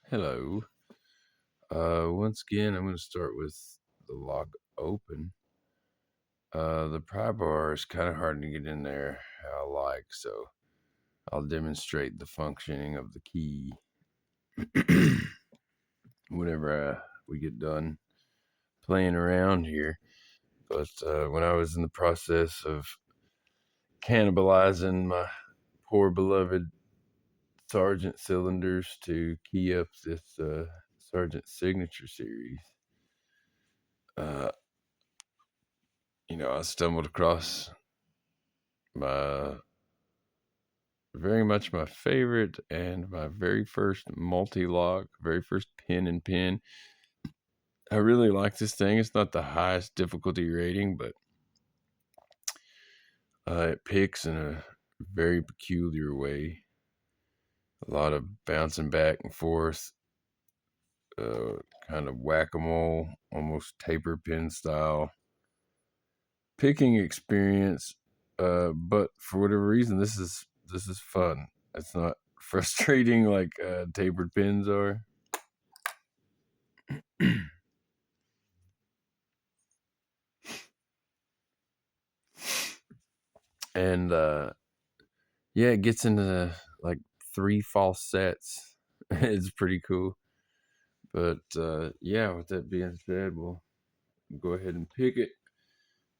Hello. Once again, I'm going to start with the lock open. The pry bar is kind of hard to get in there, I like, so I'll demonstrate the functioning of the key whenever we get done playing around here. But when I was in the process of cannibalizing my poor beloved Sergeant cylinders to key up this Sergeant Signature series, uh, I stumbled across very much my favorite and my very first multi-lock, very first pin and pin. I really like this thing. It's not the highest difficulty rating, but it picks in a very peculiar way. A lot of bouncing back and forth, kind of whack-a-mole, almost taper pin style picking experience. But for whatever reason, this is fun. It's not frustrating like tapered pins are. And yeah, it gets into like 3 false sets. It's pretty cool. But yeah, with that being said, we'll go ahead and pick it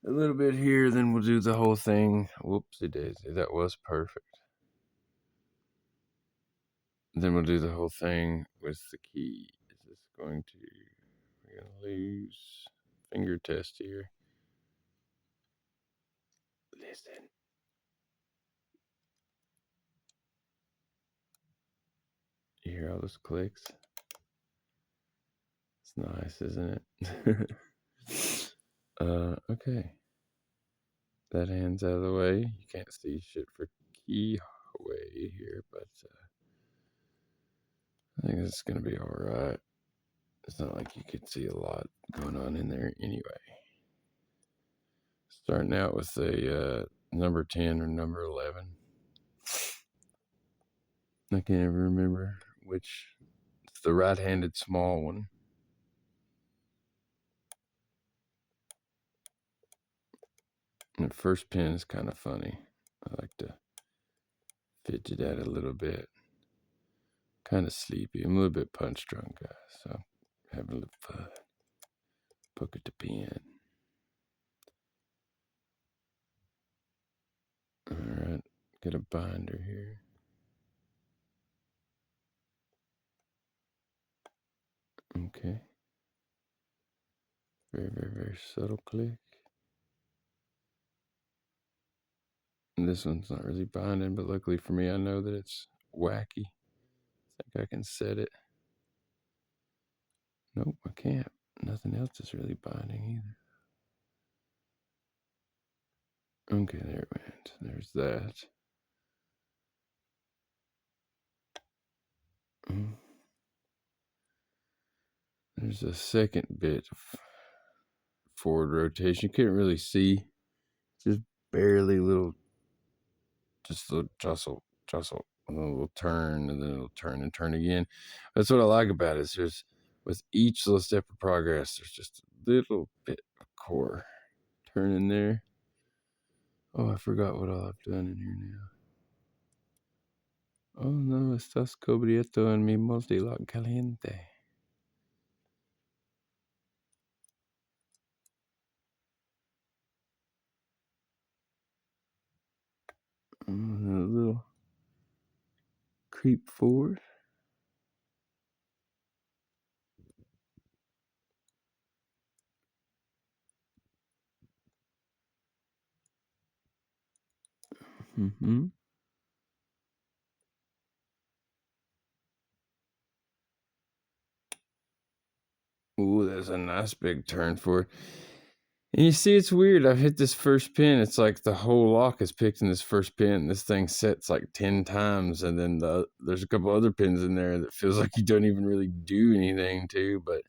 a little bit here, then we'll do the whole thing. Whoopsie daisy, that was perfect. Then we'll do the whole thing with the key. Is this going to, we're going to lose finger test here. Listen. You hear all those clicks? It's nice, isn't it? Okay. That hand's out of the way. You can't see shit for key away here, but I think it's gonna be alright. It's not like you could see a lot going on in there anyway. Starting out with a number 10 or number 11. I can't even remember which. It's the right-handed small one. And the first pin is kind of funny. I like to fidget at it a little bit. Kind of sleepy. I'm a little bit punch drunk, guys, so having a little fun. Poke at the pen. Alright, get a binder here. Okay. Very, very, very subtle click. And this one's not really binding, but luckily for me, I know that it's wacky. I think I can set it. Nope, I can't. Nothing else is really binding either. Okay, there it went. There's that. There's a second bit of forward rotation. You couldn't really see. Just barely just a little jostle, a little turn, and then it'll turn and turn again. That's what I like about it. Is there's, with each little step of progress, there's just a little bit of core turn in there. Oh, I forgot what all I've done in here now. Oh no, estás cubierto en mi Mul-T-Lock caliente. A little creep forward. Mm-hmm. Ooh, that's a nice big turn forward. And you see, it's weird. I've hit this first pin. It's like the whole lock is picked in this first pin. This thing sets like 10 times, and then there's a couple other pins in there that feels like you don't even really do anything to, but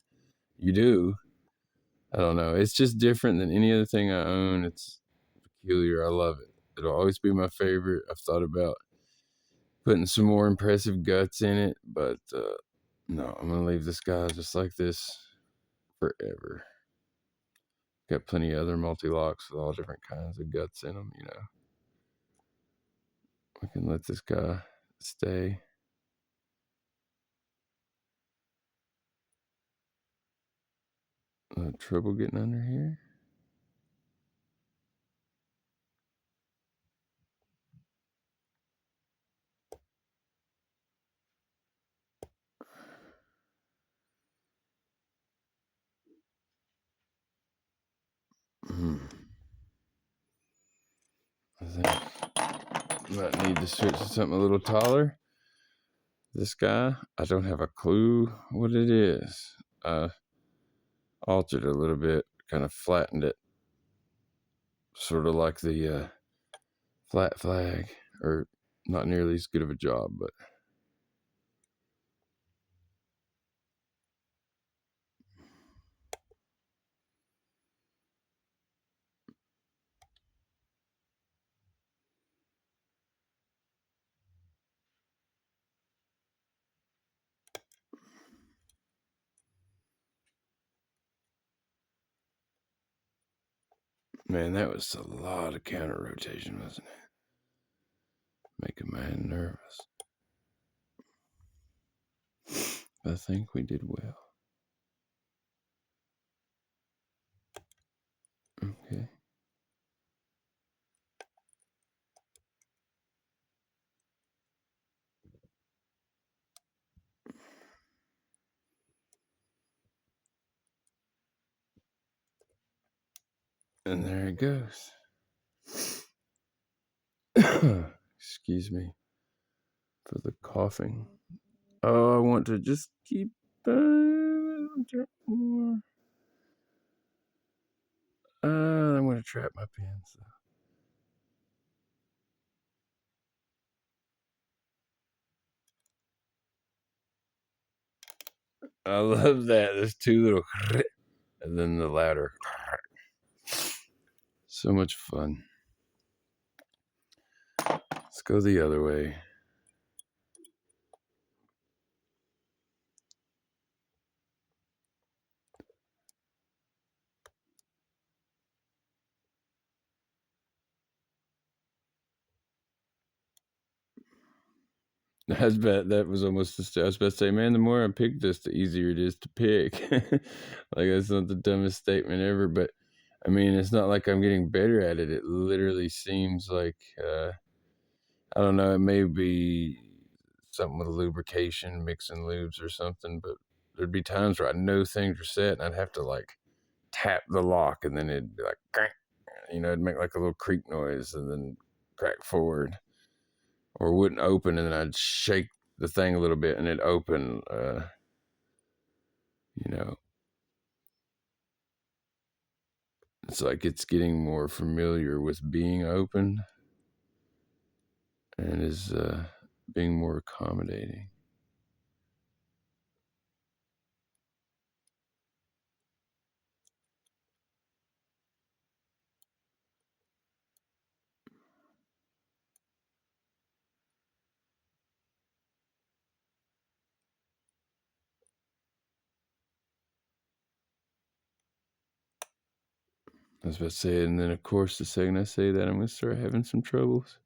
you do. I don't know. It's just different than any other thing I own. It's peculiar. I love it. It'll always be my favorite. I've thought about putting some more impressive guts in it, but No, I'm gonna leave this guy just like this forever. Got plenty of other multi-locks with all different kinds of guts in them, you know. We can let this guy stay. Trouble getting under here? I think I might need to switch to something a little taller. This guy, I don't have a clue what it is. I altered it a little bit, kind of flattened it, sort of like the flat flag, or not nearly as good of a job, but man, that was a lot of counter rotation, wasn't it? Make a man nervous. I think we did well. Okay. And there it goes. Excuse me for the coughing. Oh, I want to just keep more. I'm going to trap my pins. I love that. There's two little, and then the louder. So much fun. Let's go the other way. That was almost. I was about to say, man, the more I pick this, the easier it is to pick. Like that's not the dumbest statement ever, but I mean, it's not like I'm getting better at it. It literally seems like I don't know. It may be something with lubrication, mixing lubes or something, but there'd be times where I know things are set, and I'd have to like tap the lock, and then it'd be like, crank, you know, it'd make like a little creak noise, and then crack forward, or it wouldn't open, and then I'd shake the thing a little bit, and it'd open. You know, it's like it's getting more familiar with being open, and is being more accommodating. I was about to say, and then of course, the second I say that, I'm gonna start having some troubles.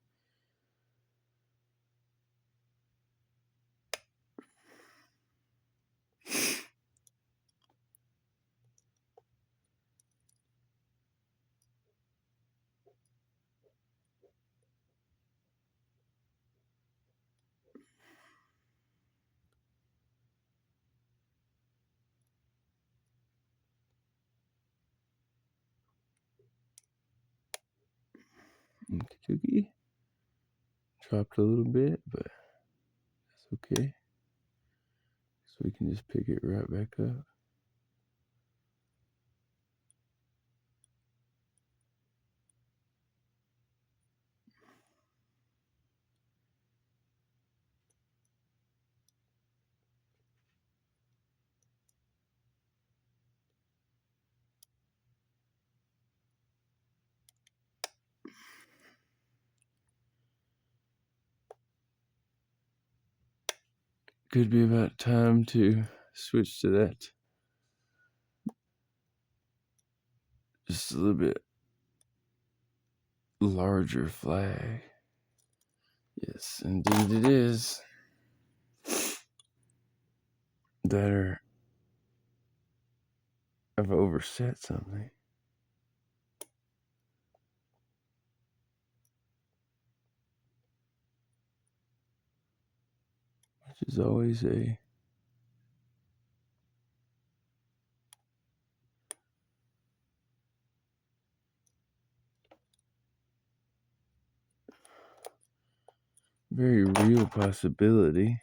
Cookie dropped a little bit, but that's okay. So we can just pick it right back up. could be about time to switch to that. Just a little bit larger flag. Yes, indeed it is. That I've overset something. Which is always a very real possibility.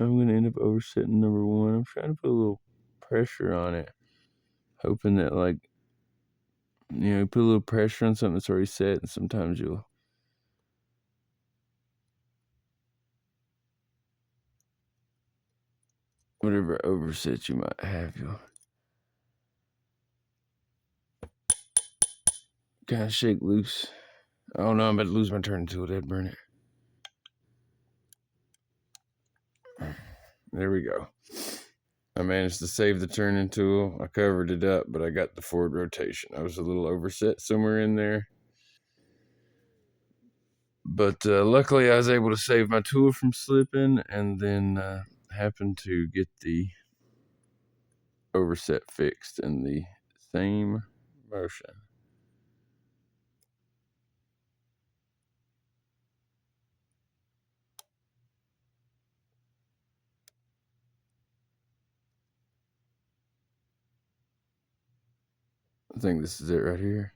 I'm going to end up oversetting number one. I'm trying to put a little pressure on it, hoping that, like, you know, you put a little pressure on something that's already set, and sometimes you'll, whatever overset you might have, you'll kind of shake loose. Oh no, I'm about to lose my turning tool. That'd burn it. There we go. I managed to save the turning tool. I covered it up, but I got the forward rotation. I was a little overset somewhere in there. But luckily I was able to save my tool from slipping, and then happened to get the overset fixed in the same motion. I think this is it right here.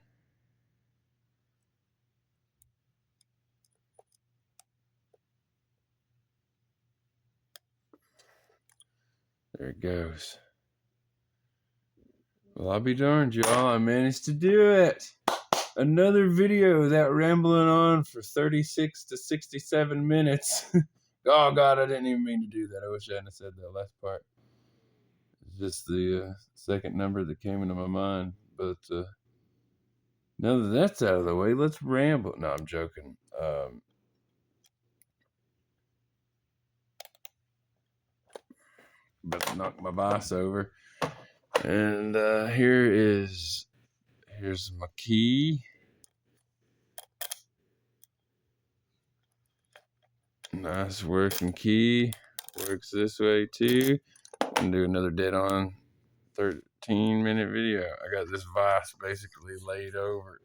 There it goes. Well, I'll be darned, y'all. I managed to do it. Another video without rambling on for 36 to 67 minutes. Oh, God, I didn't even mean to do that. I wish I hadn't said that last part. It's just the second number that came into my mind. But now that that's out of the way, let's ramble. No, I'm joking. About to knock my boss over. And here's my key. Nice working key. Works this way too. And do another dead on 13-minute video. I got this vise basically laid over